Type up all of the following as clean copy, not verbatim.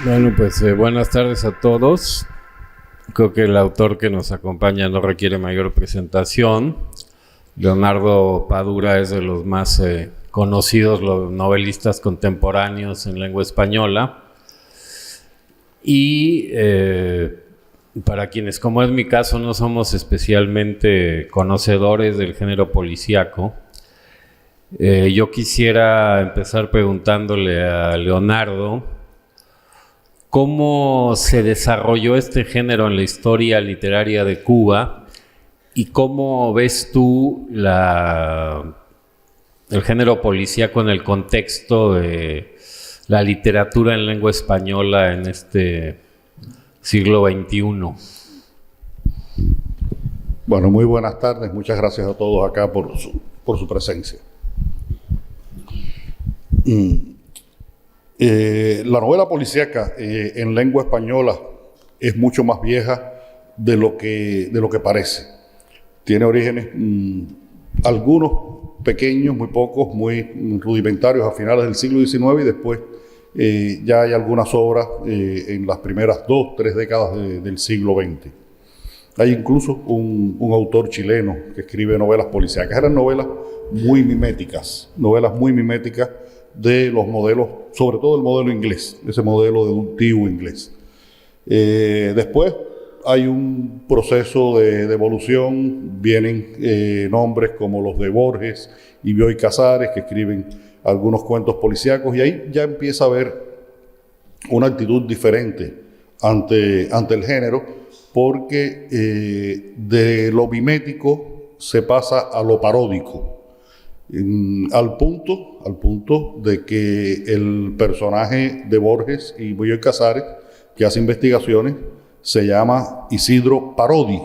Bueno, pues buenas tardes a todos. Creo que el autor que nos acompaña no requiere mayor presentación. Leonardo Padura es de los más conocidos los novelistas contemporáneos en lengua española. Y para quienes, como es mi caso, no somos especialmente conocedores del género policíaco, yo quisiera empezar preguntándole a Leonardo cómo se desarrolló este género en la historia literaria de Cuba y cómo ves tú el género policíaco en el contexto de la literatura en lengua española en este siglo XXI. Bueno, muy buenas tardes. Muchas gracias a todos acá por su presencia. La novela policíaca en lengua española es mucho más vieja de lo que parece. Tiene orígenes, algunos pequeños, muy pocos, muy rudimentarios a finales del siglo XIX y después ya hay algunas obras en las primeras 2-3 décadas del siglo XX. Hay incluso un autor chileno que escribe novelas policíacas. Eran novelas muy miméticas de los modelos, sobre todo el modelo inglés, ese modelo deductivo inglés. Después hay un proceso de evolución, vienen nombres como los de Borges y Bioy Casares, que escriben algunos cuentos policíacos, y ahí ya empieza a haber una actitud diferente ante el género, porque de lo mimético se pasa a lo paródico. Al punto de que el personaje de Borges y Bioy Casares, que hace investigaciones, se llama Isidro Parodi.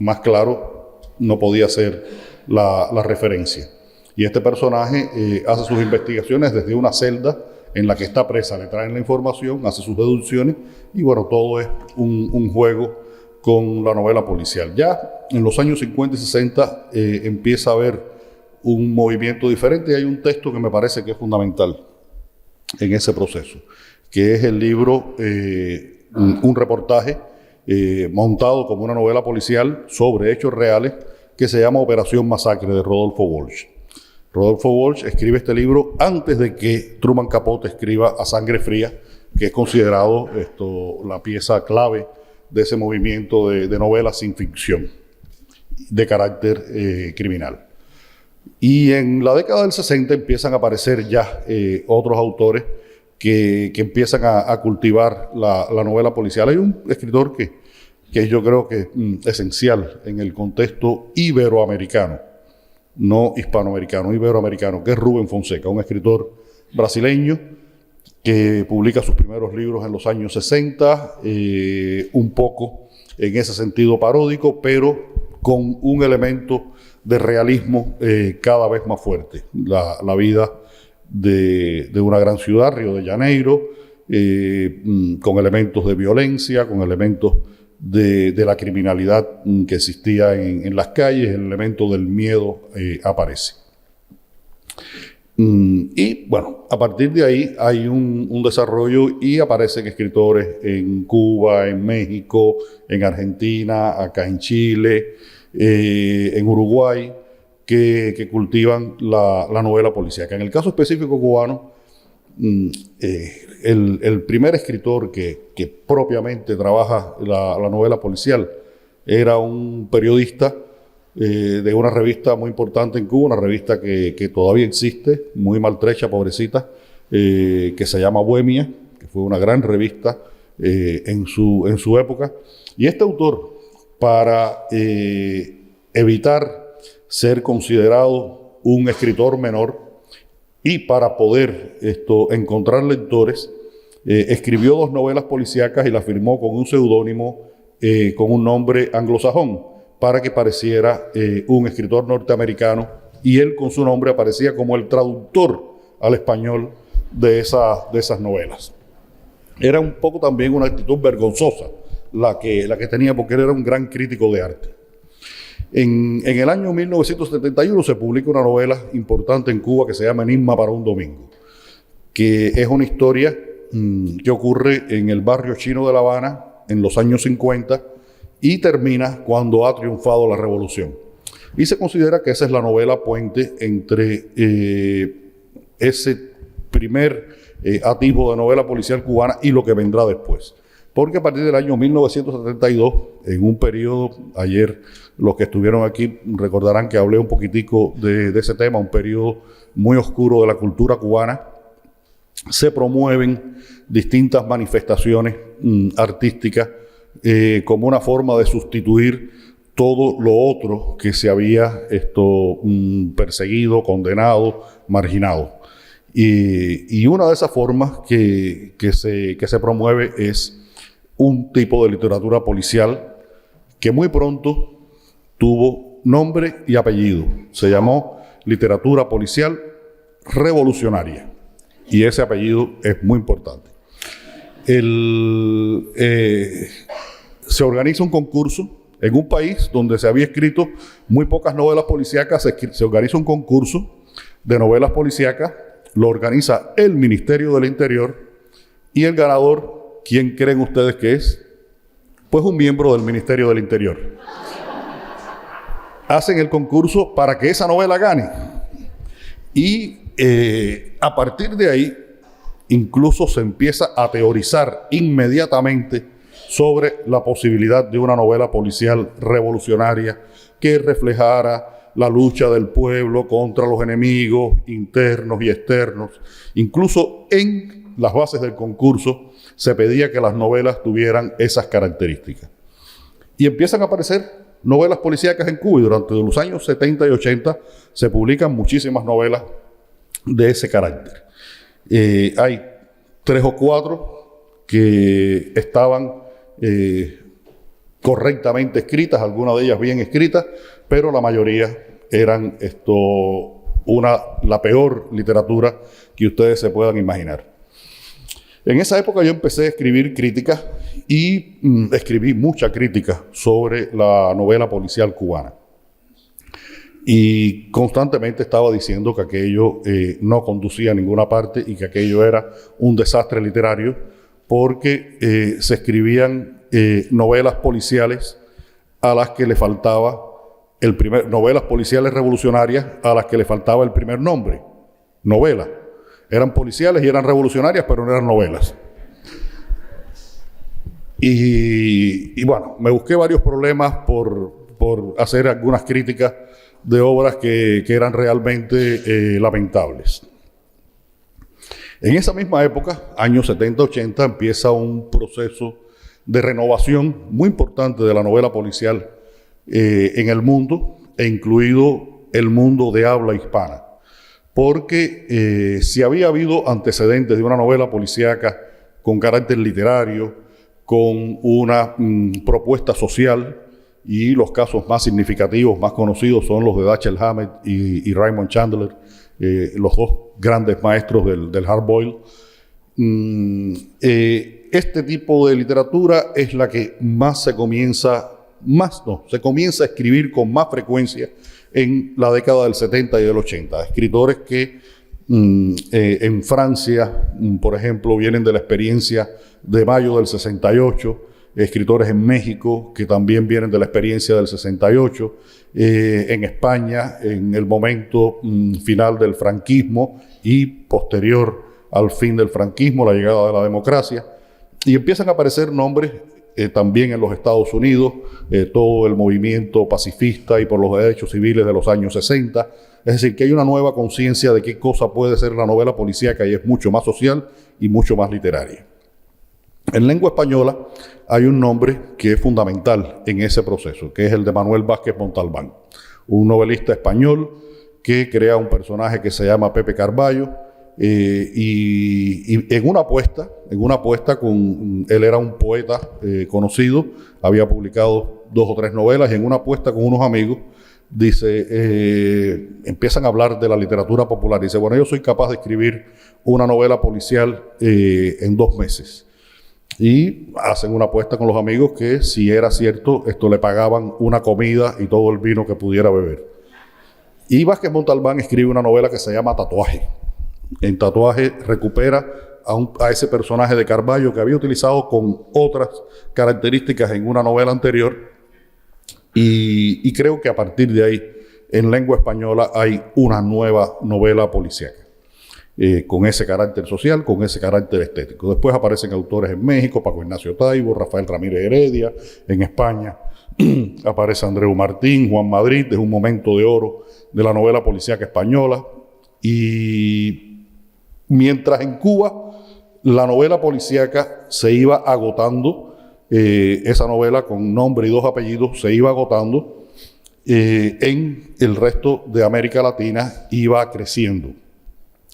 Más claro no podía ser la referencia. Y este personaje hace sus investigaciones desde una celda en la que está presa, le traen la información, hace sus deducciones y bueno, todo es un juego con la novela policial. Ya en los años 50 y 60 empieza a haber un movimiento diferente y hay un texto que me parece que es fundamental en ese proceso, que es el libro, un reportaje montado como una novela policial sobre hechos reales que se llama Operación Masacre, de Rodolfo Walsh. Rodolfo Walsh escribe este libro antes de que Truman Capote escriba A Sangre Fría, que es considerado la pieza clave de ese movimiento de novelas sin ficción de carácter criminal. Y en la década del 60 empiezan a aparecer ya otros autores que empiezan a cultivar la novela policial. Hay un escritor que yo creo que es esencial en el contexto iberoamericano, no hispanoamericano, iberoamericano, que es Rubén Fonseca, un escritor brasileño que publica sus primeros libros en los años 60, un poco en ese sentido paródico, pero con un elemento de realismo cada vez más fuerte. La vida de una gran ciudad, Río de Janeiro, con elementos de violencia, con elementos de la criminalidad que existía en las calles, el elemento del miedo aparece. Y bueno, a partir de ahí hay un desarrollo y aparecen escritores en Cuba, en México, en Argentina, acá en Chile, en Uruguay, que cultivan la novela policíaca. En el caso específico cubano, el primer escritor que propiamente trabaja la novela policial era un periodista de una revista muy importante en Cuba, una revista que todavía existe, muy maltrecha, pobrecita, que se llama Bohemia, que fue una gran revista en su época. Y este autor, para evitar ser considerado un escritor menor y para poder encontrar lectores, escribió 2 novelas policíacas y las firmó con un seudónimo, con un nombre anglosajón, para que pareciera un escritor norteamericano, y él con su nombre aparecía como el traductor al español de esas novelas. Era un poco también una actitud vergonzosa la que tenía, porque él era un gran crítico de arte. En el año 1971 se publica una novela importante en Cuba que se llama Enigma para un domingo, que es una historia que ocurre en el barrio chino de La Habana en los años 50 y termina cuando ha triunfado la revolución. Y se considera que esa es la novela puente entre ese primer atisbo de novela policial cubana y lo que vendrá después. Porque a partir del año 1972, en un periodo, ayer los que estuvieron aquí recordarán que hablé un poquitico de ese tema, un periodo muy oscuro de la cultura cubana, se promueven distintas manifestaciones artísticas como una forma de sustituir todo lo otro que se había perseguido, condenado, marginado. Y una de esas formas que se promueve es un tipo de literatura policial que muy pronto tuvo nombre y apellido. Se llamó literatura policial revolucionaria. Y ese apellido es muy importante. Se organiza un concurso en un país donde se había escrito muy pocas novelas policíacas. Se organiza un concurso de novelas policíacas, lo organiza el Ministerio del Interior y el ganador, ¿quién creen ustedes que es? Pues un miembro del Ministerio del Interior. Hacen el concurso para que esa novela gane. Y a partir de ahí, incluso se empieza a teorizar inmediatamente sobre la posibilidad de una novela policial revolucionaria que reflejara la lucha del pueblo contra los enemigos internos y externos. Incluso en las bases del concurso se pedía que las novelas tuvieran esas características. Y empiezan a aparecer novelas policíacas en Cuba y durante los años 70 y 80 se publican muchísimas novelas de ese carácter. Hay 3 o 4 que estaban correctamente escritas, algunas de ellas bien escritas, pero la mayoría eran la peor literatura que ustedes se puedan imaginar. En esa época yo empecé a escribir críticas y escribí mucha crítica sobre la novela policial cubana. Y constantemente estaba diciendo que aquello no conducía a ninguna parte y que aquello era un desastre literario porque se escribían novelas policiales a las que le faltaba novelas policiales revolucionarias a las que le faltaba el primer nombre, novela. Eran policiales y eran revolucionarias, pero no eran novelas. Y bueno, me busqué varios problemas por hacer algunas críticas de obras que eran realmente lamentables. En esa misma época, años 70-80, empieza un proceso de renovación muy importante de la novela policial en el mundo, e incluido el mundo de habla hispana. Porque si había habido antecedentes de una novela policíaca con carácter literario, con una propuesta social, y los casos más significativos, más conocidos, son los de Dashiell Hammett y Raymond Chandler, los dos grandes maestros del hard boiled. Este tipo de literatura es la que se comienza a escribir con más frecuencia en la década del 70 y del 80. Escritores que en Francia, por ejemplo, vienen de la experiencia de mayo del 68, escritores en México que también vienen de la experiencia del 68, en España, en el momento final del franquismo y posterior al fin del franquismo, la llegada de la democracia, y empiezan a aparecer nombres también en los Estados Unidos, todo el movimiento pacifista y por los derechos civiles de los años 60, es decir, que hay una nueva conciencia de qué cosa puede ser la novela policíaca y es mucho más social y mucho más literaria. En lengua española hay un nombre que es fundamental en ese proceso, que es el de Manuel Vázquez Montalbán, un novelista español que crea un personaje que se llama Pepe Carballo, y en una apuesta él era un poeta conocido, había publicado 2 o 3 novelas, y en una apuesta con unos amigos, empiezan a hablar de la literatura popular, dice, bueno, yo soy capaz de escribir una novela policial en 2 meses. Y hacen una apuesta con los amigos que si era cierto, le pagaban una comida y todo el vino que pudiera beber. Y Vázquez Montalbán escribe una novela que se llama Tatuaje. En Tatuaje recupera a ese personaje de Carballo que había utilizado con otras características en una novela anterior, y creo que a partir de ahí, en lengua española, hay una nueva novela policíaca. Con ese carácter social, con ese carácter estético. Después aparecen autores en México, Paco Ignacio Taibo, Rafael Ramírez Heredia. En España aparece Andreu Martín, Juan Madrid. Es un momento de oro de la novela policíaca española. Y mientras en Cuba la novela policíaca se iba agotando, esa novela con nombre y 2 apellidos se iba agotando, en el resto de América Latina iba creciendo.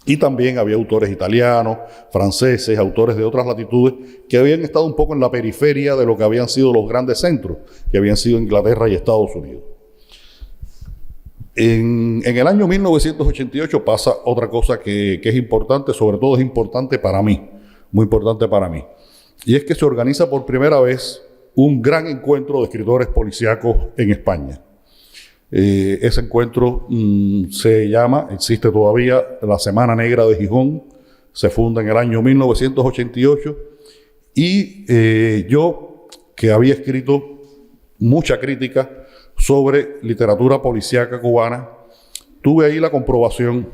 Y también había autores italianos, franceses, autores de otras latitudes que habían estado un poco en la periferia de lo que habían sido los grandes centros, que habían sido Inglaterra y Estados Unidos. En el año 1988 pasa otra cosa que es importante, sobre todo es importante para mí, muy importante para mí. Y es que se organiza por primera vez un gran encuentro de escritores policíacos en España. Ese encuentro existe todavía, la Semana Negra de Gijón. Se funda en el año 1988 y yo, que había escrito mucha crítica sobre literatura policíaca cubana, tuve ahí la comprobación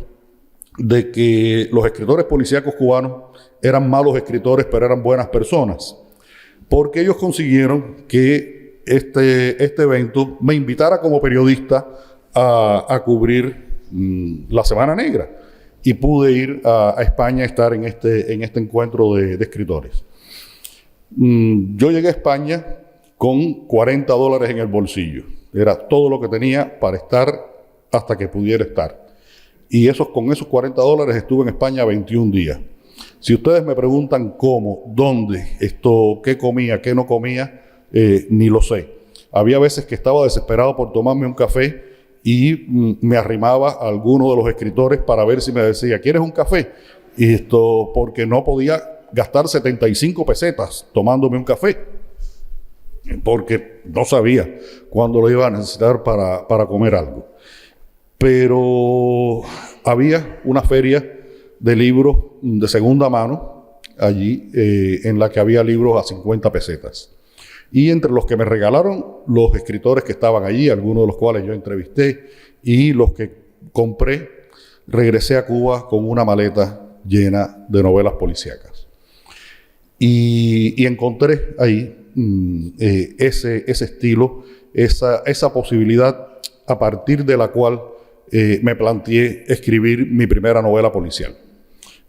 de que los escritores policíacos cubanos eran malos escritores, pero eran buenas personas, porque ellos consiguieron que este evento me invitara como periodista a cubrir la Semana Negra, y pude ir a España a estar en este encuentro de escritores. Yo llegué a España con $40 en el bolsillo. Era todo lo que tenía para estar hasta que pudiera estar. Y con esos $40 estuve en España 21 días. Si ustedes me preguntan cómo, dónde, qué comía, qué no comía, ni lo sé. Había veces que estaba desesperado por tomarme un café y me arrimaba a alguno de los escritores para ver si me decía, ¿quieres un café? Y porque no podía gastar 75 pesetas tomándome un café, porque no sabía cuándo lo iba a necesitar para comer algo. Pero había una feria de libros de segunda mano allí, en la que había libros a 50 pesetas. Y entre los que me regalaron los escritores que estaban allí, algunos de los cuales yo entrevisté, y los que compré, regresé a Cuba con una maleta llena de novelas policíacas. Y encontré ahí ese estilo, esa posibilidad a partir de la cual me planteé escribir mi primera novela policial.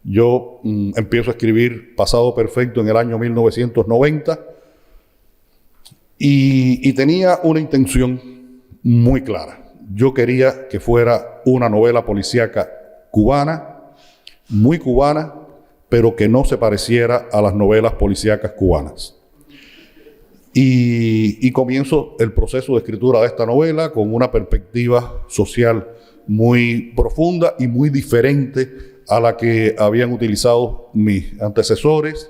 Yo empiezo a escribir Pasado Perfecto en el año 1990 y tenía una intención muy clara. Yo quería que fuera una novela policíaca cubana, muy cubana, pero que no se pareciera a las novelas policíacas cubanas. Y comienzo el proceso de escritura de esta novela con una perspectiva social muy profunda y muy diferente a la que habían utilizado mis antecesores.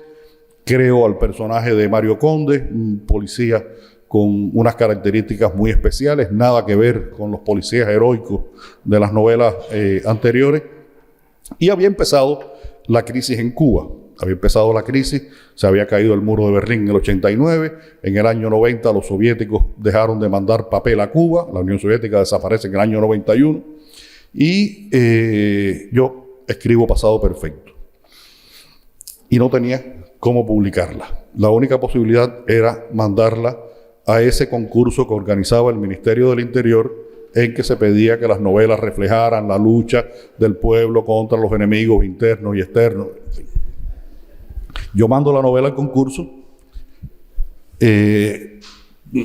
Creo al personaje de Mario Conde, un policía con unas características muy especiales, nada que ver con los policías heroicos de las novelas anteriores. Y había empezado la crisis en Cuba. Había empezado la crisis, se había caído el muro de Berlín en el 89, en el año 90 los soviéticos dejaron de mandar papel a Cuba, la Unión Soviética desaparece en el año 91, y yo escribo Pasado Perfecto. Y no tenía cómo publicarla. La única posibilidad era mandarla a ese concurso que organizaba el Ministerio del Interior, en que se pedía que las novelas reflejaran la lucha del pueblo contra los enemigos internos y externos. Yo mando la novela al concurso,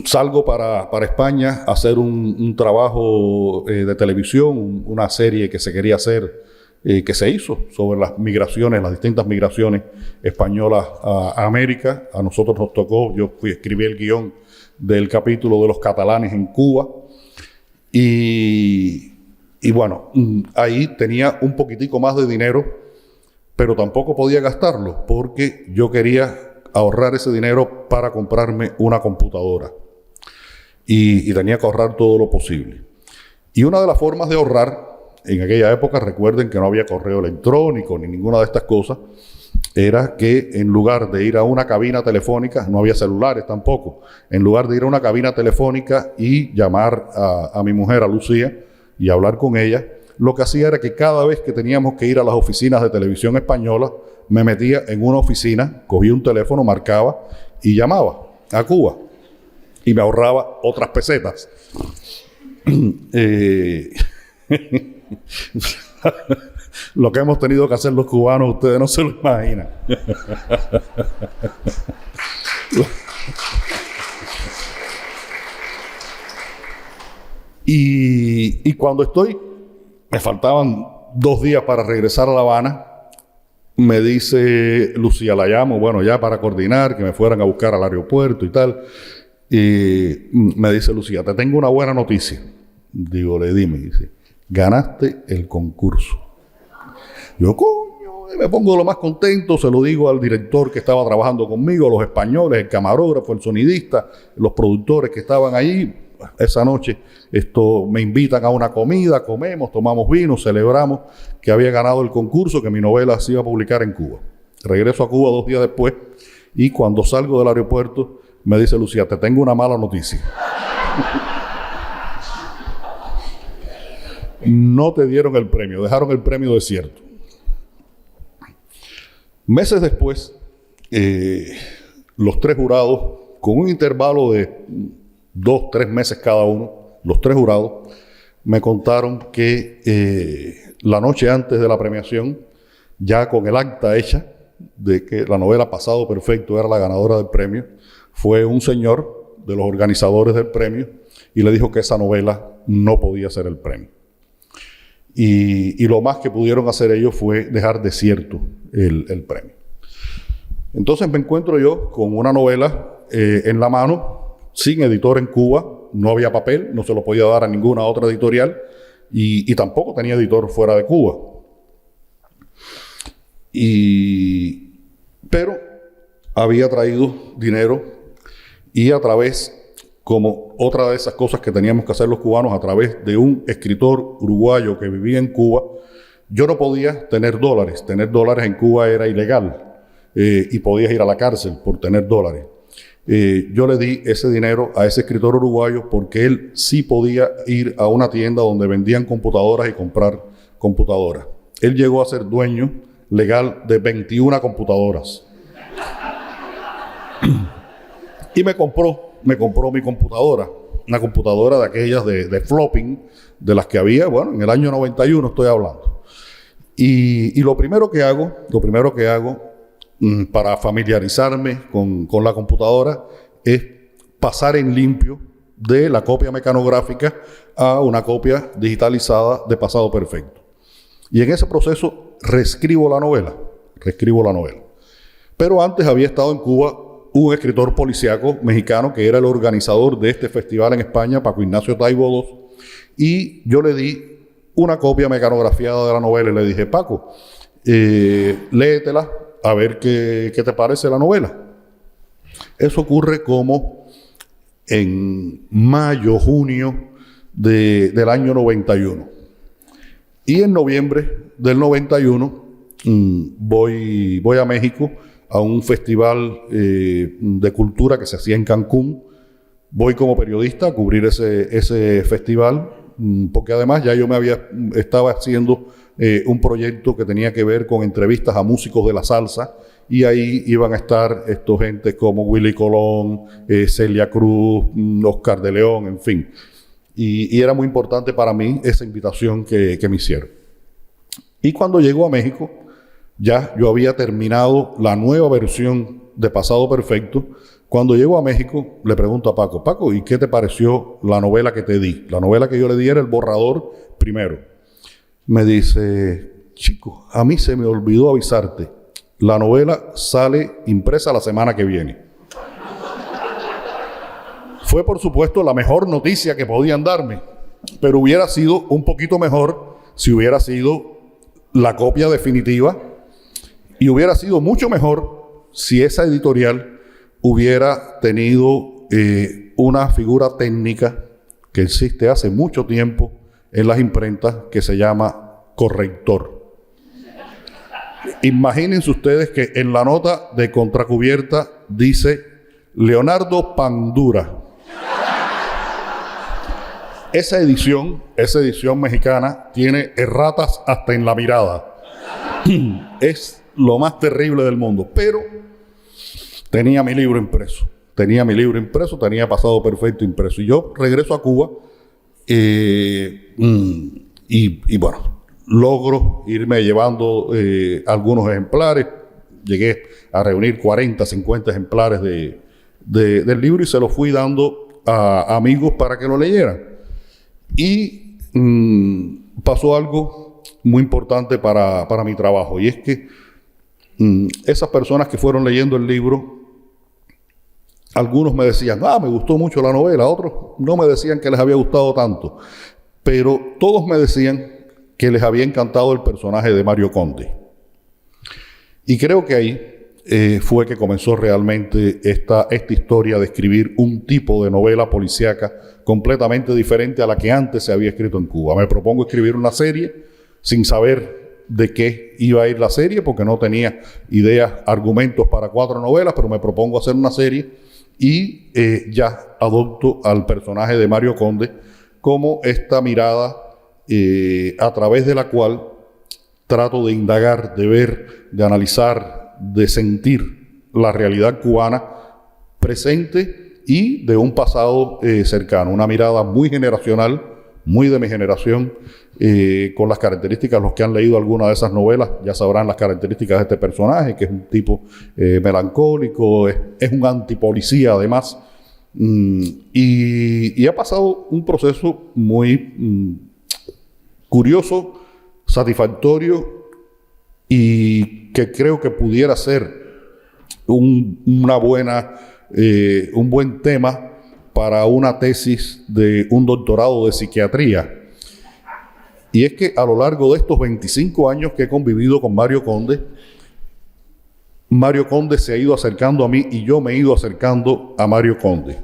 salgo para España a hacer un trabajo de televisión, una serie que se quería hacer, que se hizo sobre las migraciones, las distintas migraciones españolas a América. A nosotros nos tocó, escribí el guión del capítulo de los catalanes en Cuba. Y bueno, ahí tenía un poquitico más de dinero, pero tampoco podía gastarlo porque yo quería ahorrar ese dinero para comprarme una computadora. Y tenía que ahorrar todo lo posible. Y una de las formas de ahorrar, en aquella época, recuerden que no había correo electrónico ni ninguna de estas cosas, era que en lugar de ir a una cabina telefónica, no había celulares tampoco, en lugar de ir a una cabina telefónica y llamar a mi mujer, a Lucía, y hablar con ella, lo que hacía era que cada vez que teníamos que ir a las oficinas de Televisión Española, me metía en una oficina, cogía un teléfono, marcaba y llamaba a Cuba. Y me ahorraba otras pesetas. Lo que hemos tenido que hacer los cubanos, ustedes no se lo imaginan. Y cuando me faltaban 2 días para regresar a La Habana, me dice Lucía, la llamo, bueno, ya para coordinar, que me fueran a buscar al aeropuerto y tal. Y me dice Lucía, te tengo una buena noticia. Digo, dime, dice, ganaste el concurso. Yo, coño, me pongo lo más contento, se lo digo al director que estaba trabajando conmigo, a los españoles, el camarógrafo, el sonidista, los productores que estaban ahí. Esa noche me invitan a una comida, comemos, tomamos vino, celebramos que había ganado el concurso, que mi novela se iba a publicar en Cuba. Regreso a Cuba 2 días después y cuando salgo del aeropuerto me dice Lucía, te tengo una mala noticia. No te dieron el premio, dejaron el premio desierto. Meses después, los 3 jurados, con un intervalo de 2-3 meses cada uno, los 3 jurados, me contaron que la noche antes de la premiación, ya con el acta hecha de que la novela Pasado Perfecto era la ganadora del premio, fue un señor de los organizadores del premio y le dijo que esa novela no podía ser el premio. Y lo más que pudieron hacer ellos fue dejar desierto el premio. Entonces me encuentro yo con una novela en la mano, sin editor en Cuba, no había papel, no se lo podía dar a ninguna otra editorial y tampoco tenía editor fuera de Cuba. Pero había traído dinero y a través, como otra de esas cosas que teníamos que hacer los cubanos, a través de un escritor uruguayo que vivía en Cuba, yo no podía tener dólares. Tener dólares en Cuba era ilegal y podías ir a la cárcel por tener dólares. Yo le di ese dinero a ese escritor uruguayo porque él sí podía ir a una tienda donde vendían computadoras y comprar computadoras. Él llegó a ser dueño legal de 21 computadoras. Y me compró mi computadora, una computadora de aquellas de flopping, de las que había, bueno, en el año 91 estoy hablando. Y lo primero que hago para familiarizarme con la computadora es pasar en limpio de la copia mecanográfica a una copia digitalizada de Pasado Perfecto. Y en ese proceso reescribo la novela. Pero antes había estado en Cuba un escritor policíaco mexicano que era el organizador de este festival en España, Paco Ignacio Taibo II, y yo le di una copia mecanografiada de la novela y le dije, Paco, léetela a ver qué te parece la novela. Eso ocurre como en mayo, junio del año 91. Y en noviembre del 91 voy a México a un festival de cultura que se hacía en Cancún. Voy como periodista a cubrir ese festival, porque además ya yo estaba haciendo un proyecto que tenía que ver con entrevistas a músicos de la salsa, y ahí iban a estar gente como Willy Colón, Celia Cruz, Oscar de León, en fin. Y era muy importante para mí esa invitación que me hicieron. Y cuando llego a México, ya yo había terminado la nueva versión de Pasado Perfecto. Cuando llego a México, le pregunto a Paco, ¿y qué te pareció la novela que te di? La novela que yo le di era el borrador primero. Me dice, chico, a mí se me olvidó avisarte. La novela sale impresa la semana que viene. Fue, por supuesto, la mejor noticia que podían darme, pero hubiera sido un poquito mejor si hubiera sido la copia definitiva, y hubiera sido mucho mejor si esa editorial hubiera tenido una figura técnica que existe hace mucho tiempo en las imprentas, que se llama corrector. Imagínense ustedes que en la nota de contracubierta dice Leonardo Pandura. Esa edición mexicana tiene erratas hasta en la mirada. Es lo más terrible del mundo. Pero tenía mi libro impreso. Tenía Pasado Perfecto impreso. Y yo regreso a Cuba y bueno, logro irme llevando algunos ejemplares. Llegué a reunir 40, 50 ejemplares del libro y se los fui dando a amigos para que lo leyeran. Y pasó algo muy importante para mi trabajo, y es que esas personas que fueron leyendo el libro, algunos me decían, me gustó mucho la novela, otros no me decían que les había gustado tanto, pero todos me decían que les había encantado el personaje de Mario Conde. Y creo que ahí fue que comenzó realmente esta historia de escribir un tipo de novela policíaca completamente diferente a la que antes se había escrito en Cuba. Me propongo escribir una serie sin saber de qué iba a ir la serie, porque no tenía ideas, argumentos para 4 novelas, pero me propongo hacer una serie y ya adopto al personaje de Mario Conde como esta mirada a través de la cual trato de indagar, de ver, de analizar, de sentir la realidad cubana presente y de un pasado cercano. Una mirada muy generacional, muy de mi generación, con las características. Los que han leído alguna de esas novelas ya sabrán las características de este personaje, que es un tipo melancólico, es un antipolicía además, y ha pasado un proceso muy curioso, satisfactorio, y que creo que pudiera ser un buen tema para una tesis de un doctorado de psiquiatría. Y es que a lo largo de estos 25 años que he convivido con Mario Conde se ha ido acercando a mí y yo me he ido acercando a Mario Conde.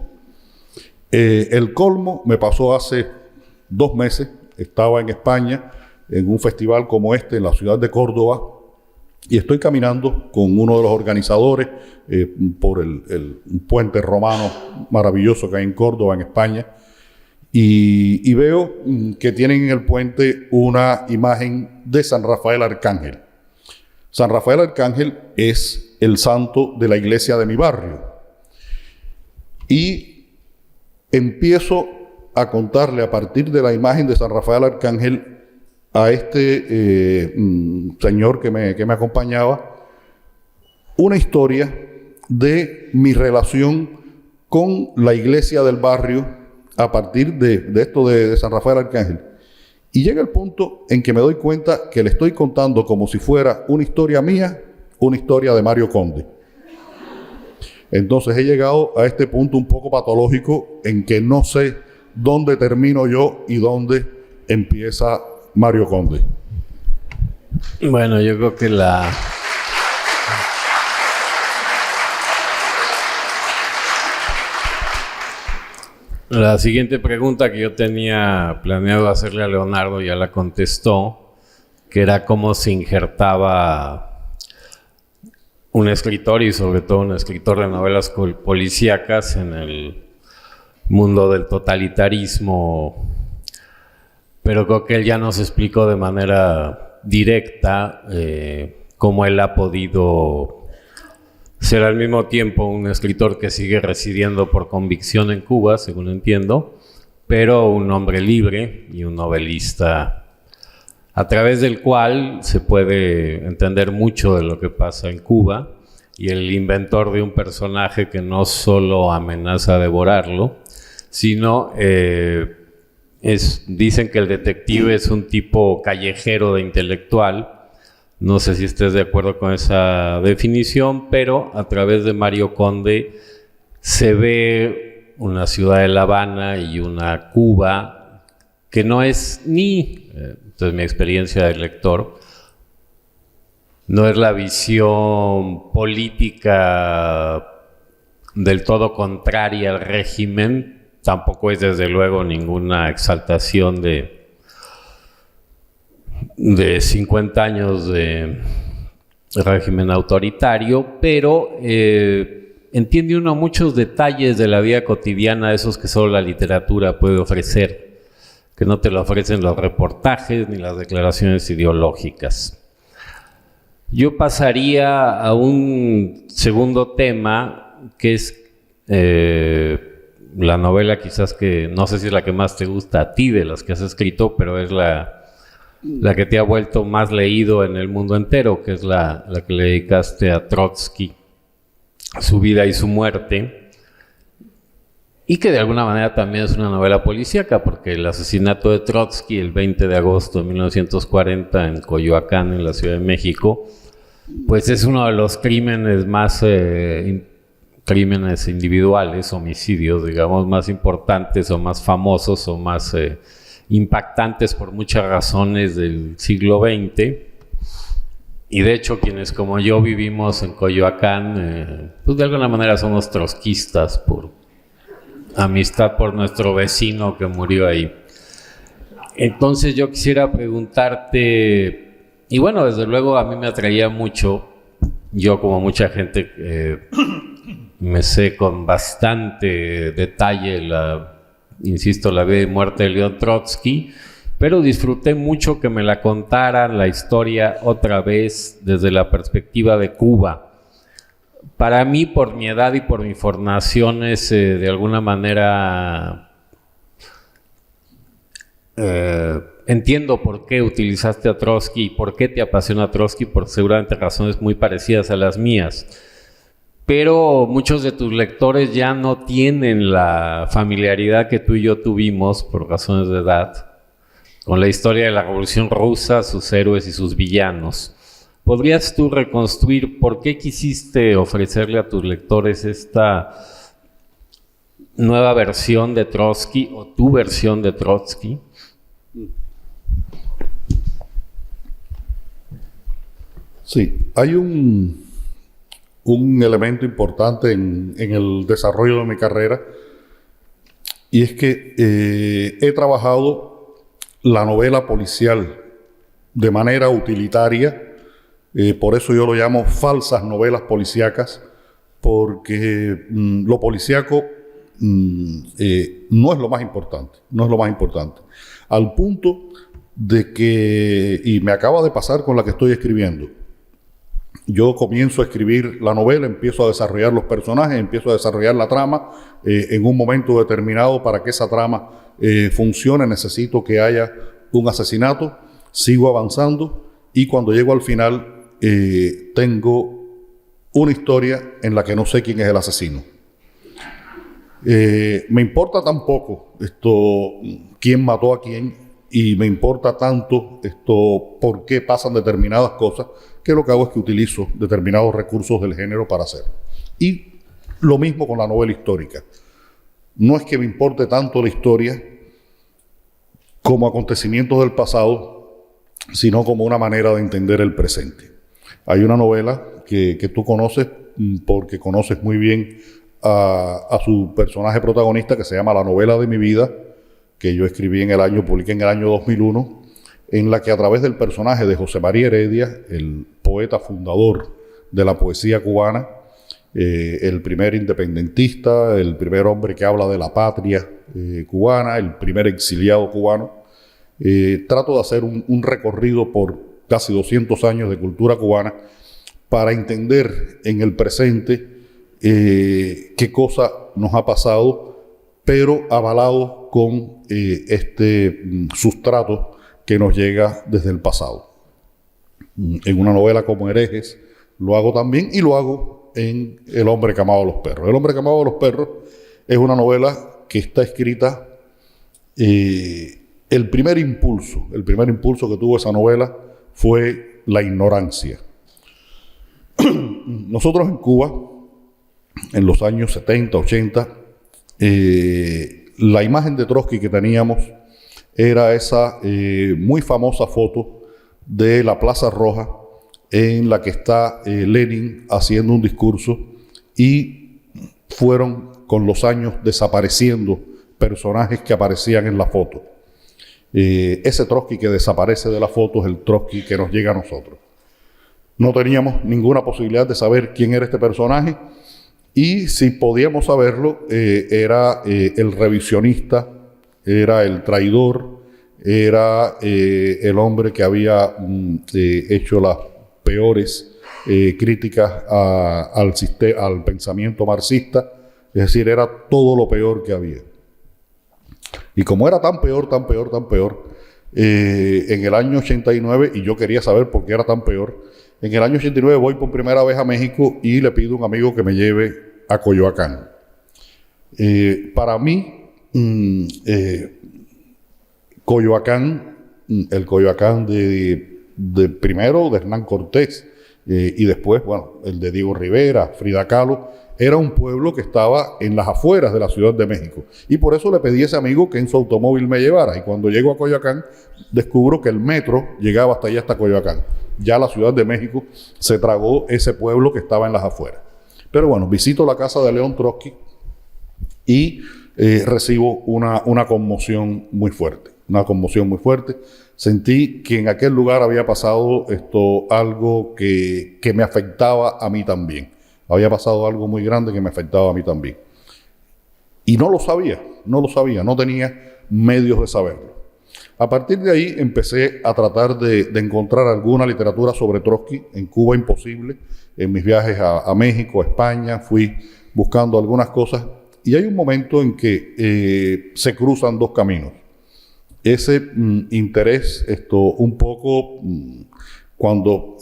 El colmo me pasó hace 2 meses. Estaba en España en un festival como este en la ciudad de Córdoba y estoy caminando con uno de los organizadores por un puente romano maravilloso que hay en Córdoba, en España, y veo que tienen en el puente una imagen de San Rafael Arcángel. San Rafael Arcángel es el santo de la iglesia de mi barrio. Y empiezo a contarle a partir de la imagen de San Rafael Arcángel a este señor que me acompañaba una historia de mi relación con la iglesia del barrio a partir de esto de San Rafael Arcángel. Y llega el punto en que me doy cuenta que le estoy contando como si fuera una historia mía, una historia de Mario Conde. Entonces he llegado a este punto un poco patológico en que no sé dónde termino yo y dónde empieza Mario Conde. Bueno, yo creo que la siguiente pregunta que yo tenía planeado hacerle a Leonardo ya la contestó, que era cómo se injertaba un escritor, y sobre todo un escritor de novelas policíacas, en el mundo del totalitarismo. Pero creo que él ya nos explicó de manera directa cómo él ha podido ser al mismo tiempo un escritor que sigue residiendo por convicción en Cuba, según entiendo, pero un hombre libre y un novelista a través del cual se puede entender mucho de lo que pasa en Cuba, y el inventor de un personaje que no solo amenaza devorarlo, sino dicen que el detective es un tipo callejero de intelectual. No sé si estés de acuerdo con esa definición, pero a través de Mario Conde se ve una ciudad de La Habana y una Cuba que no es entonces mi experiencia de lector, no es la visión política del todo contraria al régimen, tampoco es desde luego ninguna exaltación de 50 años de régimen autoritario, pero entiende uno muchos detalles de la vida cotidiana, esos que solo la literatura puede ofrecer, que no te lo ofrecen los reportajes ni las declaraciones ideológicas. Yo pasaría a un segundo tema, que es la novela quizás que, no sé si es la que más te gusta a ti de las que has escrito, pero es la que te ha vuelto más leído en el mundo entero, que es la que le dedicaste a Trotsky, su vida y su muerte, y que de alguna manera también es una novela policíaca, porque el asesinato de Trotsky el 20 de agosto de 1940 en Coyoacán, en la Ciudad de México, pues es uno de los crímenes más, crímenes individuales, homicidios, digamos, más importantes o más famosos o más impactantes por muchas razones del siglo XX. Y de hecho, quienes como yo vivimos en Coyoacán, pues de alguna manera somos trotskistas por amistad por nuestro vecino que murió ahí. Entonces yo quisiera preguntarte, y bueno, desde luego a mí me atraía mucho, yo como mucha gente me sé con bastante detalle insisto, la vida y muerte de León Trotsky, pero disfruté mucho que me la contaran la historia otra vez desde la perspectiva de Cuba. Para mí, por mi edad y por mi formación, es de alguna manera entiendo por qué utilizaste a Trotsky y por qué te apasiona Trotsky, por seguramente razones muy parecidas a las mías. Pero muchos de tus lectores ya no tienen la familiaridad que tú y yo tuvimos, por razones de edad, con la historia de la Revolución Rusa, sus héroes y sus villanos. ¿Podrías tú reconstruir por qué quisiste ofrecerle a tus lectores esta nueva versión de Trotsky o tu versión de Trotsky? Sí, hay un elemento importante en el desarrollo de mi carrera, y es que he trabajado la novela policial de manera utilitaria. Por eso yo lo llamo falsas novelas policíacas, porque lo policíaco no es lo más importante, no es lo más importante. Al punto de que, y me acaba de pasar con la que estoy escribiendo, yo comienzo a escribir la novela, empiezo a desarrollar los personajes, empiezo a desarrollar la trama. En un momento determinado, para que esa trama funcione, necesito que haya un asesinato. Sigo avanzando y cuando llego al final tengo una historia en la que no sé quién es el asesino. Me importa tan poco quién mató a quién, y me importa tanto por qué pasan determinadas cosas, que lo que hago es que utilizo determinados recursos del género para hacerlo. Y lo mismo con la novela histórica. No es que me importe tanto la historia como acontecimientos del pasado, sino como una manera de entender el presente. Hay una novela que tú conoces, porque conoces muy bien a su personaje protagonista, que se llama La novela de mi vida, que yo publiqué en el año 2001, en la que a través del personaje de José María Heredia, el poeta fundador de la poesía cubana, el primer independentista, el primer hombre que habla de la patria cubana, el primer exiliado cubano, trato de hacer un recorrido por casi 200 años de cultura cubana para entender en el presente qué cosa nos ha pasado, pero avalado con este sustrato que nos llega desde el pasado. En una novela como Herejes lo hago también, y lo hago en El hombre que amaba a los perros. El hombre que amaba a los perros es una novela que está escrita, el primer impulso que tuvo esa novela fue la ignorancia. Nosotros en Cuba, en los años 70, 80, la imagen de Trotsky que teníamos era esa muy famosa foto de la Plaza Roja, en la que está Lenin haciendo un discurso, y fueron con los años desapareciendo personajes que aparecían en la foto. Ese Trotsky que desaparece de la foto es el Trotsky que nos llega a nosotros. No teníamos ninguna posibilidad de saber quién era este personaje y si podíamos saberlo, era el revisionista, era el traidor, era el hombre que había hecho las peores críticas al pensamiento marxista, es decir, era todo lo peor que había. Y como era tan peor, en el año 89, y yo quería saber por qué era tan peor, en el año 89 voy por primera vez a México y le pido a un amigo que me lleve a Coyoacán. Para mí, Coyoacán, el Coyoacán de primero de Hernán Cortés y después, bueno, el de Diego Rivera, Frida Kahlo, era un pueblo que estaba en las afueras de la Ciudad de México. Y por eso le pedí a ese amigo que en su automóvil me llevara. Y cuando llego a Coyoacán, descubro que el metro llegaba hasta allá, hasta Coyoacán. Ya la Ciudad de México se tragó ese pueblo que estaba en las afueras. Pero bueno, visito la casa de León Trotsky y recibo una conmoción muy fuerte. Una conmoción muy fuerte. Sentí que en aquel lugar había pasado algo que me afectaba a mí también. Había pasado algo muy grande que me afectaba a mí también. Y no lo sabía, no tenía medios de saberlo. A partir de ahí empecé a tratar de encontrar alguna literatura sobre Trotsky. En Cuba imposible. En mis viajes a México, a España, fui buscando algunas cosas. Y hay un momento en que se cruzan dos caminos. Ese interés, un poco... Cuando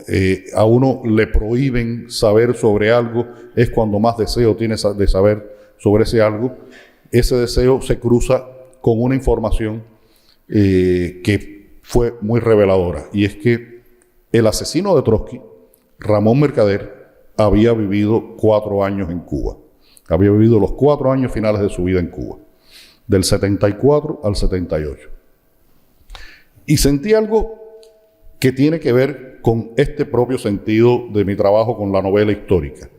a uno le prohíben saber sobre algo, es cuando más deseo tiene de saber sobre ese algo. Ese deseo se cruza con una información que fue muy reveladora. Y es que el asesino de Trotsky, Ramón Mercader, había vivido 4 años en Cuba. Había vivido los 4 años finales de su vida en Cuba, del 74 al 78. Y sentí algo que tiene que ver con este propio sentido de mi trabajo con la novela histórica.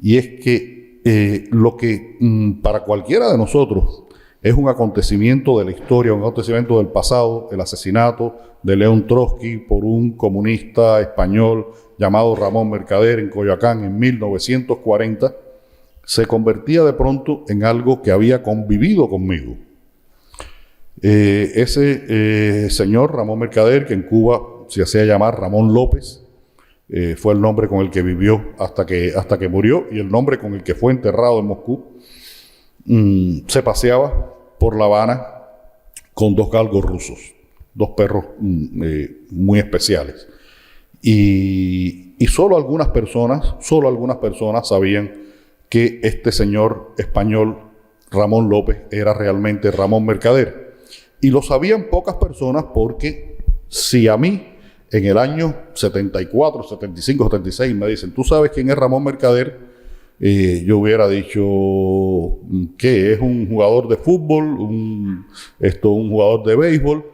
Y es que lo que para cualquiera de nosotros es un acontecimiento de la historia, un acontecimiento del pasado, el asesinato de León Trotsky por un comunista español llamado Ramón Mercader en Coyoacán en 1940, se convertía de pronto en algo que había convivido conmigo. Ese señor Ramón Mercader, que en Cuba se hacía llamar Ramón López, fue el nombre con el que vivió hasta que murió y el nombre con el que fue enterrado en Moscú. Se paseaba por La Habana con 2 galgos rusos, 2 perros muy especiales. Y solo algunas personas sabían que este señor español, Ramón López, era realmente Ramón Mercader. Y lo sabían pocas personas porque si a mí en el año 74, 75, 76 me dicen, ¿tú sabes quién es Ramón Mercader? Yo hubiera dicho que es un jugador de fútbol, un jugador de béisbol,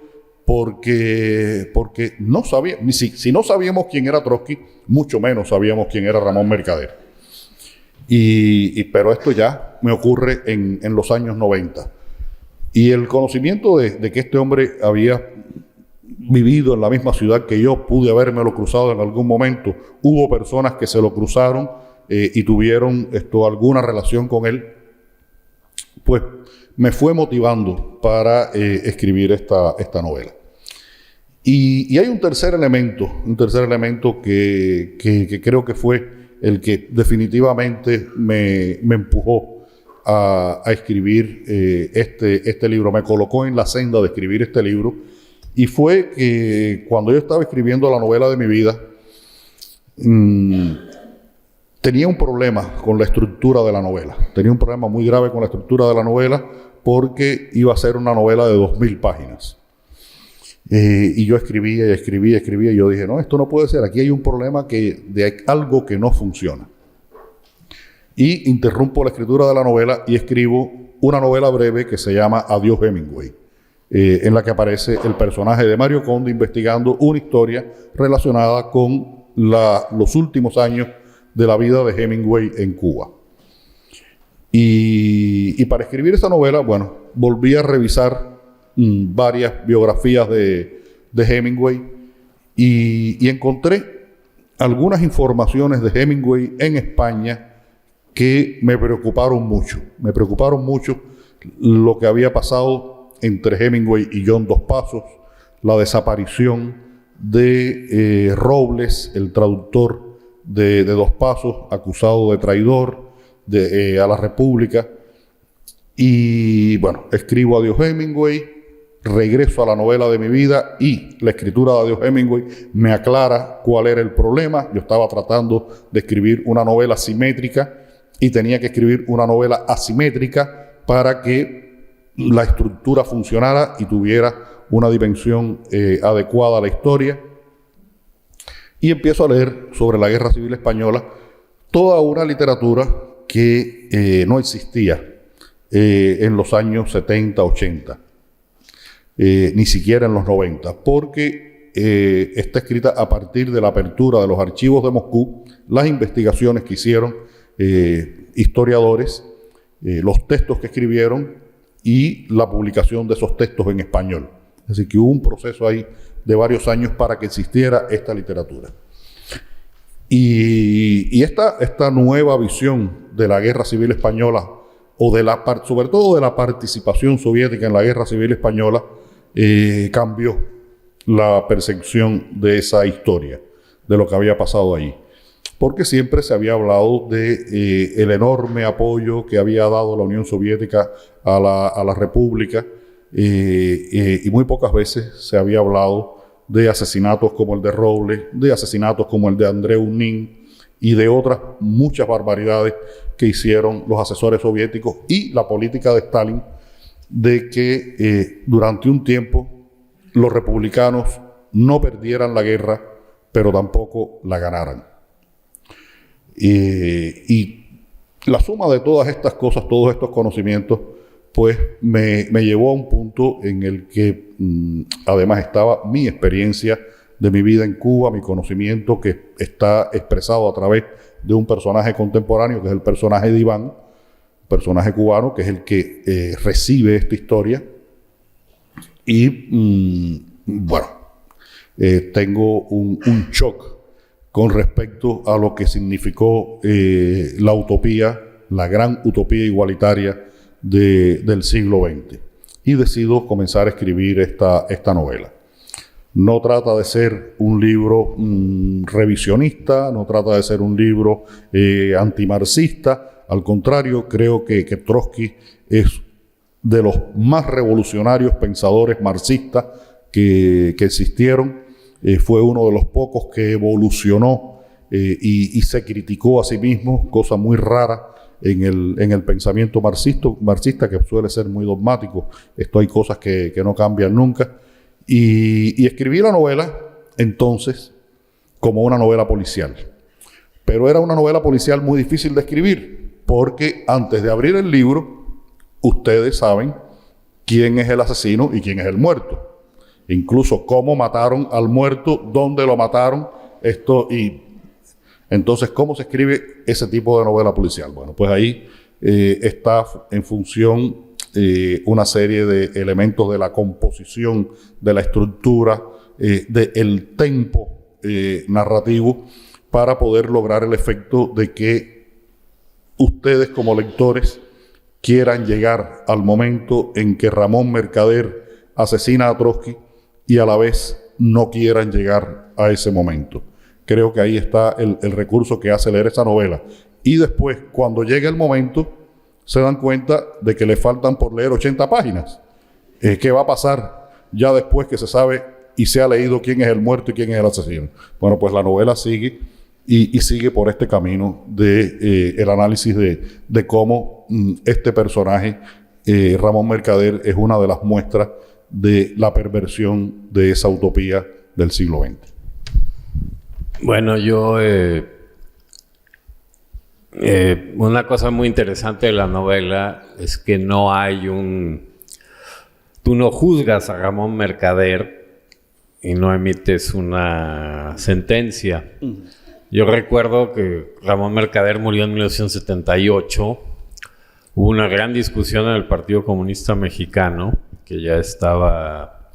porque no sabía, si no sabíamos quién era Trotsky, mucho menos sabíamos quién era Ramón Mercader. Pero esto ya me ocurre en los años 90. Y el conocimiento de que este hombre había vivido en la misma ciudad que yo, pude habérmelo cruzado en algún momento. Hubo personas que se lo cruzaron y tuvieron alguna relación con él. Pues me fue motivando para escribir esta novela. Y hay un tercer elemento que creo que fue el que definitivamente me empujó a escribir este libro, me colocó en la senda de escribir este libro. Y fue que cuando yo estaba escribiendo la novela de mi vida, tenía un problema con la estructura de la novela. Tenía un problema muy grave con la estructura de la novela porque iba a ser una novela de 2000 páginas. Y yo escribía y yo dije, no, esto no puede ser. Aquí hay un problema de algo que no funciona. Y interrumpo la escritura de la novela y escribo una novela breve que se llama Adiós Hemingway. En la que aparece el personaje de Mario Conde investigando una historia relacionada con los últimos años de la vida de Hemingway en Cuba. Y para escribir esta novela, bueno, volví a revisar varias biografías de Hemingway y encontré algunas informaciones de Hemingway en España que me preocuparon mucho. Me preocuparon mucho lo que había pasado entre Hemingway y John Dos Passos, la desaparición de Robles, el traductor de Dos Passos, acusado de traidor a la República. Y bueno, escribo Adiós Hemingway, regreso a la novela de mi vida y la escritura de Adiós Hemingway me aclara cuál era el problema. Yo estaba tratando de escribir una novela simétrica y tenía que escribir una novela asimétrica para que la estructura funcionara y tuviera una dimensión adecuada a la historia. Y empiezo a leer sobre la Guerra Civil Española, toda una literatura que no existía en los años 70, 80, ni siquiera en los 90, porque está escrita a partir de la apertura de los archivos de Moscú, las investigaciones que hicieron historiadores, los textos que escribieron y la publicación de esos textos en español. Así que hubo un proceso ahí de varios años para que existiera esta literatura. Y esta nueva visión de la Guerra Civil Española, o sobre todo de la participación soviética en la Guerra Civil Española, cambió la percepción de esa historia, de lo que había pasado ahí. Porque siempre se había hablado de el enorme apoyo que había dado la Unión Soviética a la República, y muy pocas veces se había hablado de asesinatos como el de Robles, de asesinatos como el de Andrei Unin y de otras muchas barbaridades que hicieron los asesores soviéticos y la política de Stalin de que durante un tiempo los republicanos no perdieran la guerra, pero tampoco la ganaran. Y la suma de todas estas cosas, todos estos conocimientos, pues me llevó a un punto en el que además estaba mi experiencia de mi vida en Cuba, mi conocimiento que está expresado a través de un personaje contemporáneo, que es el personaje de Iván, personaje cubano, que es el que recibe esta historia. Y bueno, tengo un shock con respecto a lo que significó la utopía, la gran utopía igualitaria del siglo XX. Y decido comenzar a escribir esta novela. No trata de ser un libro revisionista, no trata de ser un libro antimarxista. Al contrario, creo que Trotsky es de los más revolucionarios pensadores marxistas que existieron. Fue uno de los pocos que evolucionó y se criticó a sí mismo, cosa muy rara en el pensamiento marxista, que suele ser muy dogmático. Hay cosas que no cambian nunca. Y escribí la novela, entonces, como una novela policial. Pero era una novela policial muy difícil de escribir, porque antes de abrir el libro, ustedes saben quién es el asesino y quién es el muerto. Incluso cómo mataron al muerto, dónde lo mataron, y entonces, ¿cómo se escribe ese tipo de novela policial? Bueno, pues ahí está en función una serie de elementos de la composición, de la estructura, del tempo narrativo, para poder lograr el efecto de que ustedes como lectores quieran llegar al momento en que Ramón Mercader asesina a Trotsky y a la vez no quieran llegar a ese momento. Creo que ahí está el recurso que hace leer esa novela. Y después, cuando llegue el momento, se dan cuenta de que le faltan por leer 80 páginas. ¿Qué va a pasar ya después que se sabe y se ha leído quién es el muerto y quién es el asesino? Bueno, pues la novela sigue y sigue por este camino de el análisis de cómo este personaje, Ramón Mercader, es una de las muestras de la perversión de esa utopía del siglo XX. Bueno, yo una cosa muy interesante de la novela es que no hay tú no juzgas a Ramón Mercader y no emites una sentencia. Yo recuerdo que Ramón Mercader murió en 1978. Hubo una gran discusión en el Partido Comunista Mexicano, que ya estaba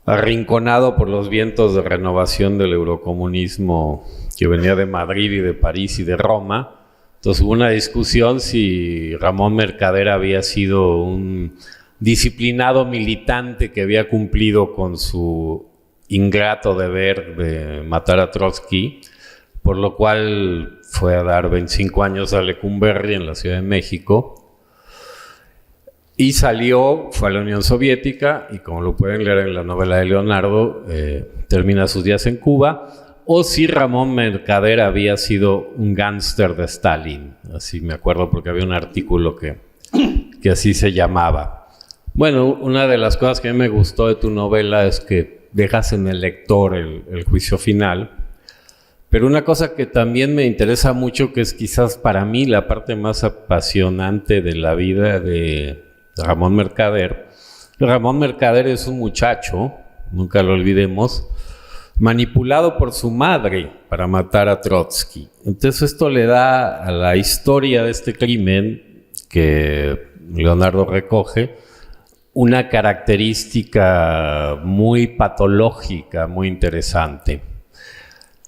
arrinconado por los vientos de renovación del eurocomunismo que venía de Madrid y de París y de Roma. Entonces hubo una discusión si Ramón Mercader había sido un disciplinado militante que había cumplido con su ingrato deber de matar a Trotsky, por lo cual fue a dar 25 años a Lecumberri en la Ciudad de México. Y salió, fue a la Unión Soviética, y como lo pueden leer en la novela de Leonardo, termina sus días en Cuba. O si Ramón Mercader había sido un gángster de Stalin. Así me acuerdo porque había un artículo que así se llamaba. Bueno, una de las cosas que a mí me gustó de tu novela es que dejas en el lector el juicio final. Pero una cosa que también me interesa mucho, que es quizás para mí la parte más apasionante de la vida de Ramón Mercader. Ramón Mercader es un muchacho, nunca lo olvidemos, manipulado por su madre para matar a Trotsky. Entonces esto le da a la historia de este crimen que Leonardo recoge una característica muy patológica, muy interesante.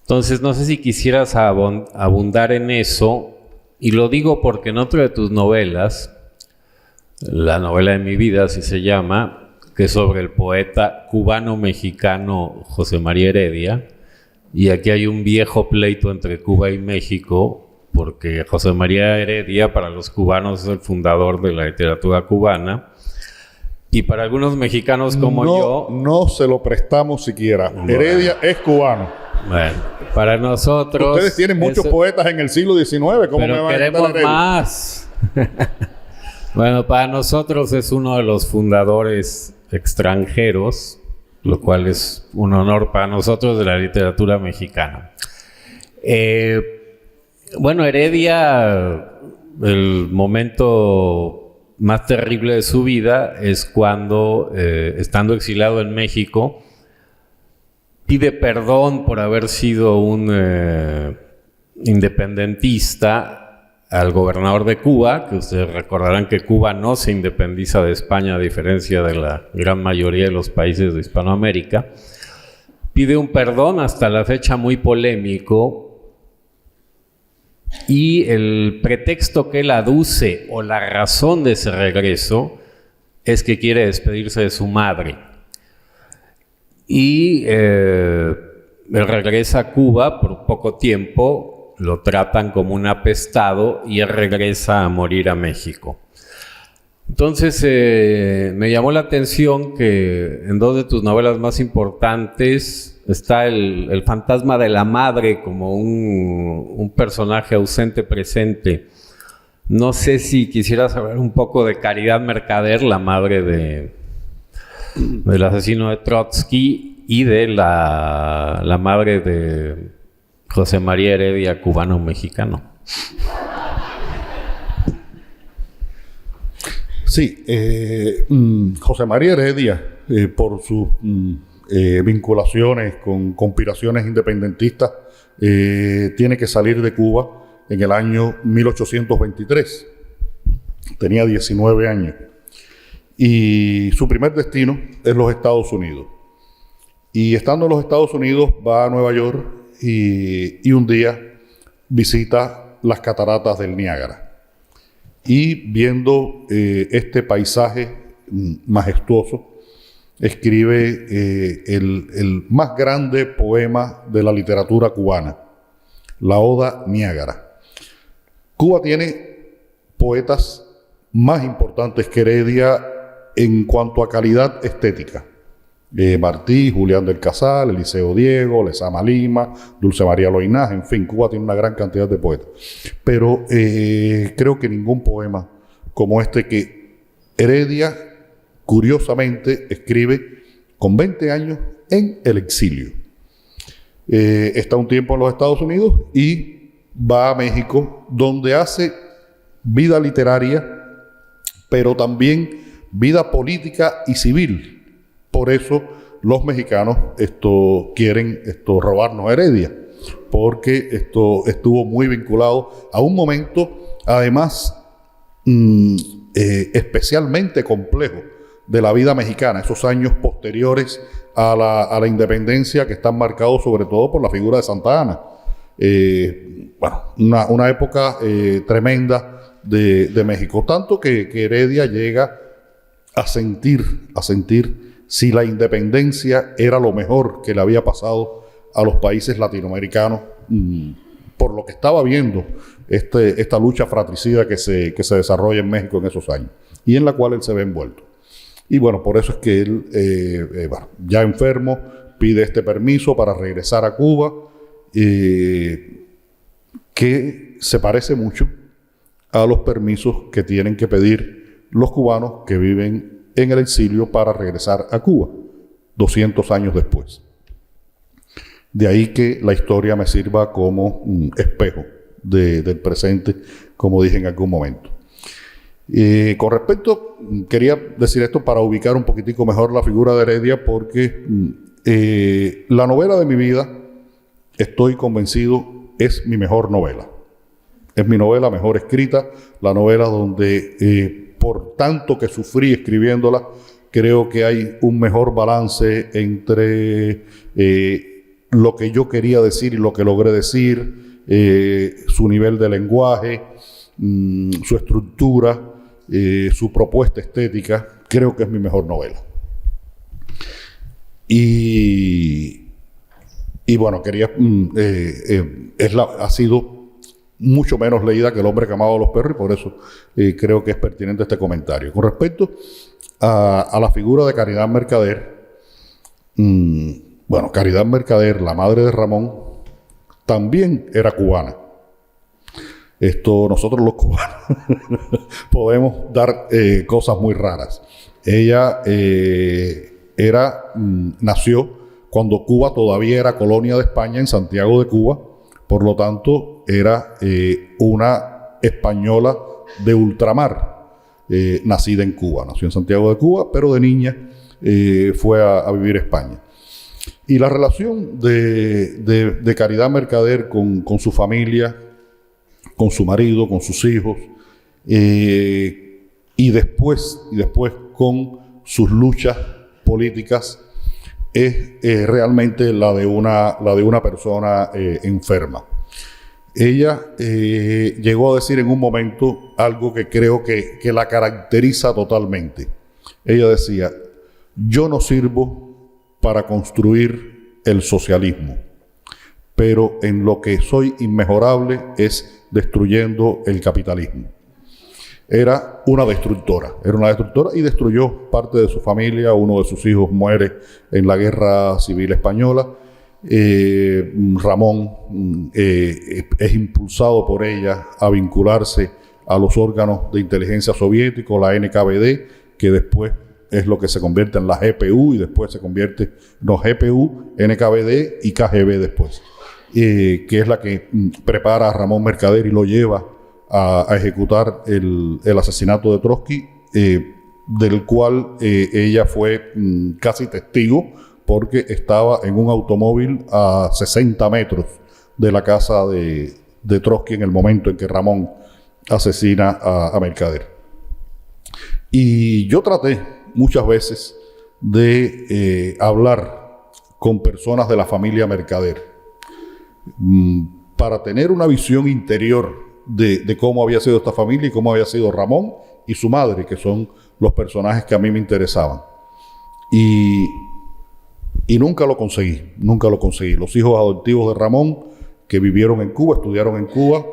Entonces no sé si quisieras abundar en eso, y lo digo porque en otra de tus novelas, la novela de mi vida así se llama, que es sobre el poeta cubano-mexicano José María Heredia, y aquí hay un viejo pleito entre Cuba y México, porque José María Heredia para los cubanos es el fundador de la literatura cubana, y para algunos mexicanos como yo... No se lo prestamos siquiera. Bueno, Heredia es cubano. Bueno, para nosotros... Ustedes tienen muchos poetas en el siglo XIX, ¿cómo pero me van queremos a quitar Heredia? Más. Bueno, para nosotros es uno de los fundadores extranjeros, lo cual es un honor para nosotros, de la literatura mexicana. Bueno, Heredia, el momento más terrible de su vida es cuando, estando exiliado en México, pide perdón por haber sido un independentista al gobernador de Cuba, que ustedes recordarán que Cuba no se independiza de España a diferencia de la gran mayoría de los países de Hispanoamérica. Pide un perdón hasta la fecha muy polémico, y el pretexto que él aduce o la razón de ese regreso es que quiere despedirse de su madre. Y él regresa a Cuba por poco tiempo, lo tratan como un apestado y él regresa a morir a México. Entonces me llamó la atención que en dos de tus novelas más importantes está el fantasma de la madre como un personaje ausente presente. No sé si quisieras hablar un poco de Caridad Mercader, la madre del asesino de Trotsky, y de la madre de José María Heredia, cubano-mexicano. Sí, José María Heredia, por sus vinculaciones con conspiraciones independentistas, tiene que salir de Cuba en el año 1823. Tenía 19 años. Y su primer destino es los Estados Unidos. Y estando en los Estados Unidos va a Nueva York y un día visita las cataratas del Niágara. Y viendo este paisaje majestuoso, escribe el más grande poema de la literatura cubana, la Oda Niágara. Cuba tiene poetas más importantes que Heredia en cuanto a calidad estética. Martí, Julián del Casal, Eliseo Diego, Lezama Lima, Dulce María Loinás, en fin, Cuba tiene una gran cantidad de poetas. Pero creo que ningún poema como este que Heredia, curiosamente, escribe con 20 años en el exilio. Está un tiempo en los Estados Unidos y va a México, donde hace vida literaria, pero también vida política y civil. Por eso los mexicanos quieren robarnos a Heredia, porque esto estuvo muy vinculado a un momento, además, especialmente complejo de la vida mexicana, esos años posteriores a la independencia que están marcados sobre todo por la figura de Santa Ana. Una época tremenda de México, tanto que Heredia llega a sentir si la independencia era lo mejor que le había pasado a los países latinoamericanos, por lo que estaba viendo esta lucha fratricida que se desarrolla en México en esos años, y en la cual él se ve envuelto. Y bueno, por eso es que él, ya enfermo, pide este permiso para regresar a Cuba, que se parece mucho a los permisos que tienen que pedir los cubanos que viven en el exilio para regresar a Cuba, 200 años después. De ahí que la historia me sirva como un espejo del presente, como dije en algún momento. Con respecto, quería decir esto para ubicar un poquitico mejor la figura de Heredia, porque la novela de mi vida, estoy convencido, es mi mejor novela. Es mi novela mejor escrita, la novela donde, por tanto que sufrí escribiéndola, creo que hay un mejor balance entre lo que yo quería decir y lo que logré decir, su nivel de lenguaje, su estructura, su propuesta estética. Creo que es mi mejor novela. Y bueno, ha sido mucho menos leída que El hombre que amaba a los perros, y por eso creo que es pertinente este comentario. Con respecto a la figura de Caridad Mercader, Caridad Mercader, la madre de Ramón, también era cubana. Nosotros los cubanos podemos dar cosas muy raras. Ella nació cuando Cuba todavía era colonia de España, en Santiago de Cuba. Por lo tanto, era una española de ultramar, nacida en Cuba. Nació en Santiago de Cuba, pero de niña fue a vivir a España. Y la relación de Caridad Mercader con su familia, con su marido, con sus hijos, y después con sus luchas políticas, es realmente la de una persona enferma. Ella llegó a decir en un momento algo que creo que la caracteriza totalmente. Ella decía: yo no sirvo para construir el socialismo, pero en lo que soy inmejorable es destruyendo el capitalismo. Era una destructora y destruyó parte de su familia. Uno de sus hijos muere en la Guerra Civil Española. Ramón es impulsado por ella a vincularse a los órganos de inteligencia soviéticos, la NKVD, que después es lo que se convierte en la GPU, y después se convierte en GPU, NKVD y KGB después, que es la que prepara a Ramón Mercader y lo lleva a ejecutar el asesinato de Trotsky, del cual ella fue casi testigo, porque estaba en un automóvil a 60 metros de la casa de Trotsky en el momento en que Ramón asesina a Mercader. Y yo traté muchas veces de hablar con personas de la familia Mercader para tener una visión interior de cómo había sido esta familia y cómo había sido Ramón y su madre, que son los personajes que a mí me interesaban. Y nunca lo conseguí. Los hijos adoptivos de Ramón, que vivieron en Cuba, estudiaron en Cuba,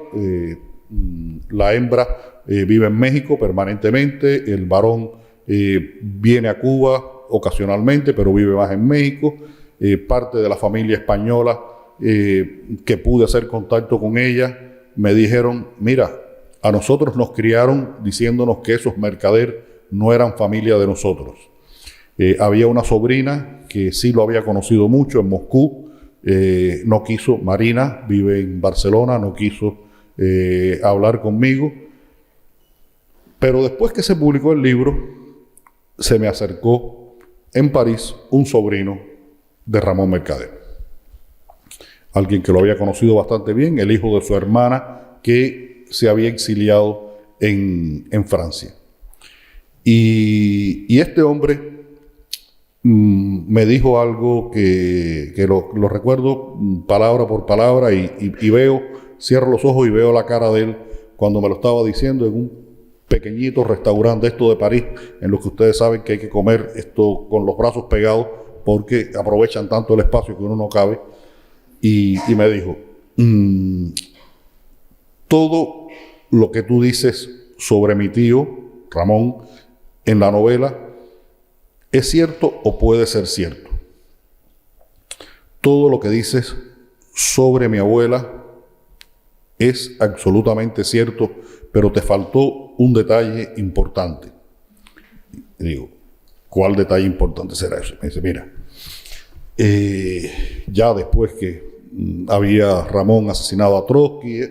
la hembra vive en México permanentemente, el varón viene a Cuba ocasionalmente, pero vive más en México. Parte de la familia española que pude hacer contacto con ella, me dijeron: mira, a nosotros nos criaron diciéndonos que esos Mercader no eran familia de nosotros. Había una sobrina que sí lo había conocido mucho en Moscú, no quiso, Marina, vive en Barcelona, no quiso hablar conmigo. Pero después que se publicó el libro, se me acercó en París un sobrino de Ramón Mercader, alguien que lo había conocido bastante bien, el hijo de su hermana, que se había exiliado en Francia. Y este hombre me dijo algo que lo recuerdo palabra por palabra y veo, cierro los ojos y veo la cara de él cuando me lo estaba diciendo en un pequeñito restaurante esto de París, en los que ustedes saben que hay que comer esto con los brazos pegados porque aprovechan tanto el espacio que uno no cabe. Y me dijo, todo lo que tú dices sobre mi tío Ramón en la novela ¿es cierto o puede ser cierto? Todo lo que dices sobre mi abuela es absolutamente cierto, pero te faltó un detalle importante. Y digo, ¿cuál detalle importante será eso? Me dice, mira, ya después que había Ramón asesinado a Trotsky,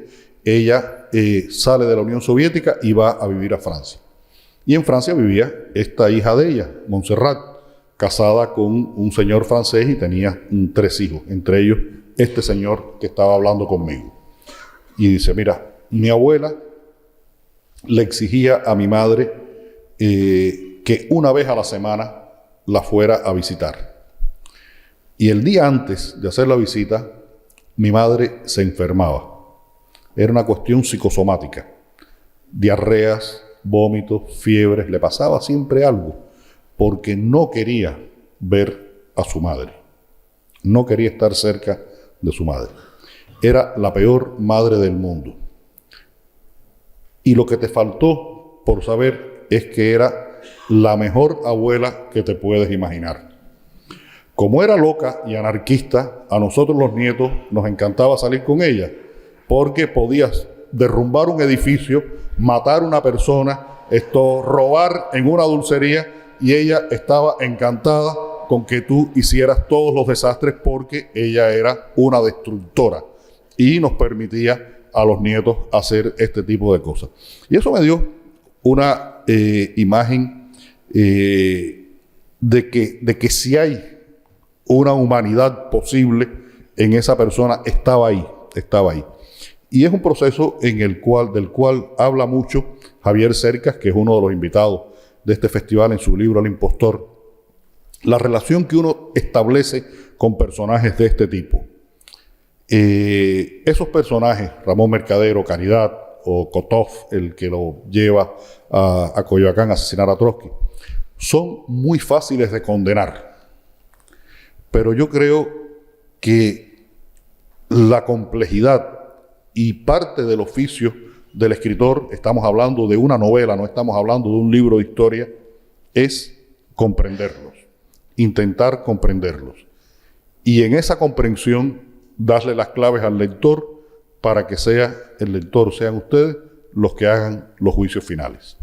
ella sale de la Unión Soviética y va a vivir a Francia. Y en Francia vivía esta hija de ella, Montserrat, casada con un señor francés y tenía 3 hijos, entre ellos este señor que estaba hablando conmigo. Y dice, mira, mi abuela le exigía a mi madre que una vez a la semana la fuera a visitar. Y el día antes de hacer la visita, mi madre se enfermaba. Era una cuestión psicosomática, diarreas, vómitos, fiebres, le pasaba siempre algo, porque no quería ver a su madre, no quería estar cerca de su madre. Era la peor madre del mundo. Y lo que te faltó por saber es que era la mejor abuela que te puedes imaginar. Como era loca y anarquista, a nosotros los nietos nos encantaba salir con ella, porque podías derrumbar un edificio, matar a una persona, robar en una dulcería, y ella estaba encantada con que tú hicieras todos los desastres porque ella era una destructora y nos permitía a los nietos hacer este tipo de cosas. Y eso me dio una imagen de que si hay una humanidad posible en esa persona, estaba ahí. Y es un proceso del cual habla mucho Javier Cercas, que es uno de los invitados de este festival en su libro El Impostor. La relación que uno establece con personajes de este tipo. Esos personajes, Ramón Mercadero, Caridad o Kotov, el que lo lleva a Coyoacán a asesinar a Trotsky, son muy fáciles de condenar. Pero yo creo que la complejidad y parte del oficio del escritor, estamos hablando de una novela, no estamos hablando de un libro de historia, es comprenderlos, intentar comprenderlos. Y en esa comprensión, darle las claves al lector para que el lector sean ustedes los que hagan los juicios finales.